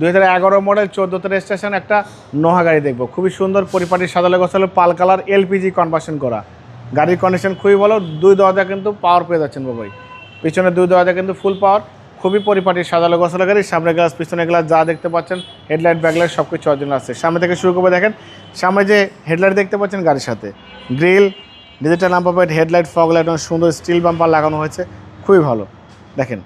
2011 model 14তে registration একটা নোহা গাড়ি দেখবো, খুবই সুন্দর পরিপাটি সাজালে গোছালো, পাল কালার, এলপিজি কনভার্সন করা। গাড়ির কন্ডিশন খুবই ভালো, 2 দরজা কিন্তু পাওয়ার পেয়ে যাচ্ছেন বাবাই, পিছনে 2 দরজা কিন্তু ফুল পাওয়ার, খুবই পরিপাটি সাজালো গোছালো গাড়ি। সামনে গ্লাস, পিছনে গ্লাস যা দেখতে পাচ্ছেন, হেডলাইট ব্যাকলাইট সব কিছু অরিজিনাল আছে। সামনে থেকে শুরু করে দেখেন, সামনে যে হেডলাইট দেখতে পাচ্ছেন গাড়ির সাথে grill, digital number plate, headlight, fog light, সুন্দর স্টিল বাম্পার লাগানো হয়েছে, খুবই ভালো। দেখেন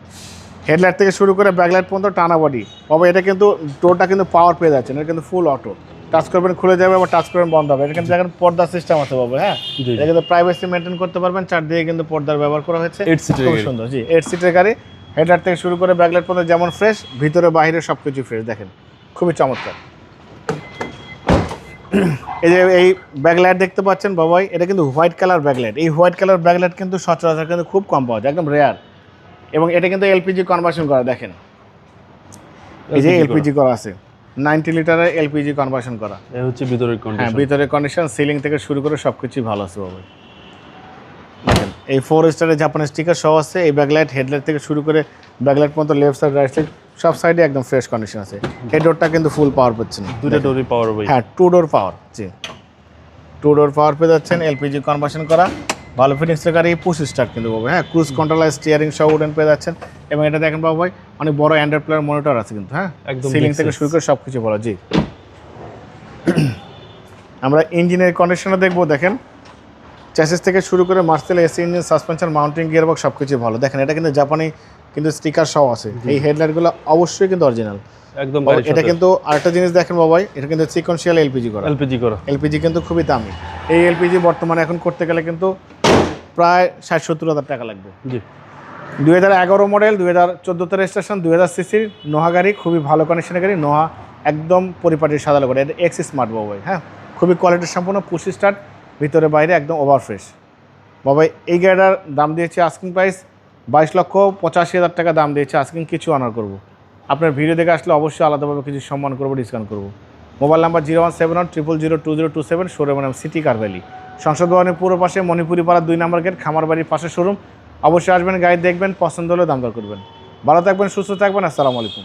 হেডলাইট থেকে শুরু করে ব্যাকলাইট পর্যন্ত টানা বডি বাবা। এটা কিন্তু ডোরটা কিন্তু পাওয়ার পেয়ে যাচ্ছেন, এটা কিন্তু ফুল অটো, টাচ করবেন খুলে যাবে, আবার টাচ করবেন বন্ধ হবে। এটা কিন্তু দেখেন পর্দা সিস্টেম আছে বাবা, হ্যাঁ এটা কিন্তু প্রাইভেসি মেনটেন করতে পারবেন, চারদিকে কিন্তু পর্দার ব্যবহার করা হয়েছে, 8 সিটের খুব সুন্দর। জি 8 সিটের গাড়ি, হেডলাইট থেকে শুরু করে ব্যাকলাইট পর্যন্ত যেমন ফ্রেশ, ভিতরে বাইরে সব কিছু ফ্রেশ, দেখেন খুবই চমৎকার। এই যে এই ব্যাকলাইট দেখতে পাচ্ছেন বাবাই, এটা কিন্তু হোয়াইট কালার ব্যাকলাইট। এই হোয়াইট কালার ব্যাকলাইট কিন্তু সচরাচর কিন্তু খুব কম পাওয়া যায়, একদম রেয়ার। এবং এটা কিন্তু এলপিজি কনভার্সন করা, দেখেন এই যে এলপিজি করা আছে, 90 লিটারের এলপিজি কনভার্সন করা। এই হচ্ছে ভিতরের কন্ডিশন। হ্যাঁ ভিতরের কন্ডিশন, সিলিং থেকে শুরু করে সব কিছুই ভালো আছে বাবাই। দেখেন এই 4 স্টারের জাপানি স্টিকার সহ আছে। এই ব্যাকলাইট, হেডলাইট থেকে শুরু করে ব্যাকলাইট পর্যন্ত লেফট সাইড রাইট সাইড সব সাইডে একদম ফ্রেশ কন্ডিশন আছে। এই ডোরটা কিন্তু ফুল পাওয়ার পাচ্ছেন, দুটো ডোরই পাওয়ার হবে। হ্যাঁ 2 ডোর পাওয়ার, জি 2 ডোর পাওয়ার পেয়ে যাচ্ছেন, এলপিজি কনভার্সন করা, ভালো ফিটিংসের গাড়ি, পুশ স্টার্ট কিন্তু বাবা। হ্যাঁ ক্রুজ কন্ট্রোল, স্টিয়ারিং সহ উডেন পেয়ে যাচ্ছেন। এবং এটা দেখেন বাবা ভাই, অনেক বড় অ্যান্ড্রয়েড প্লেয়ার মনিটর আছে কিন্তু, হ্যাঁ একদম সিলিং থেকে শুরু করে সব কিছু ভালো। জি আমরা ইঞ্জিনের কন্ডিশনও দেখবো, দেখেন চ্যাসিস থেকে শুরু করে Marcel AC engine, suspension, mounting gearbox সব কিছু ভালো। দেখেন এটা কিন্তু জাপানি কিন্তু স্টিকার সহ আছে। এই হেডলাইটগুলো অবশ্যই কিন্তু অরিজিনাল একদম। এটা কিন্তু আরেকটা জিনিস দেখেন বাবাই, এটা কিন্তু সিকোয়েন্সিয়াল এলপিজি করা। এলপিজি কিন্তু খুবই দামি। এই এলপিজি বর্তমানে এখন করতে গেলে কিন্তু প্রায় 60-70 হাজার টাকা লাগবে। জি 2011 মডেল, 2014তে রেজিস্ট্রেশন, 2000 সিসির নোহা গাড়ি, খুবই ভালো কন্ডিশনের গাড়ি। নোহা একদম পরিপাটি সাজালো করে, এটা এক্স স্মার্ট বাবাই, হ্যাঁ খুবই কোয়ালিটির সম্পূর্ণ, পুশ স্টার্ট, ভিতরে বাইরে একদম ওভার ফ্রেশ বাবাই। এই গাড়িটার দাম দিয়েছে আস্কিং প্রাইস 22,85,000 টাকা দাম দিয়েছে আস্কিং, কিছু অনার করবো। আপনার ভিডিও দেখে আসলে অবশ্যই আলাদাভাবে কিছু সম্মান করবো, ডিসকাউন্ট করবো। মোবাইল নাম্বার 01710002007, শোরুমের নাম সিটি কার ভ্যালি, সংসদ ভবনের পুরো পাশে, মণিপুরি পাড়া 2 নম্বর গেট, খামার বাড়ির পাশে শোরুম। অবশ্যই আসবেন, গাড়ি দেখবেন, পছন্দ হলে দাম দর করবেন। ভালো থাকবেন, সুস্থ থাকবেন, আসসালামু আলাইকুম।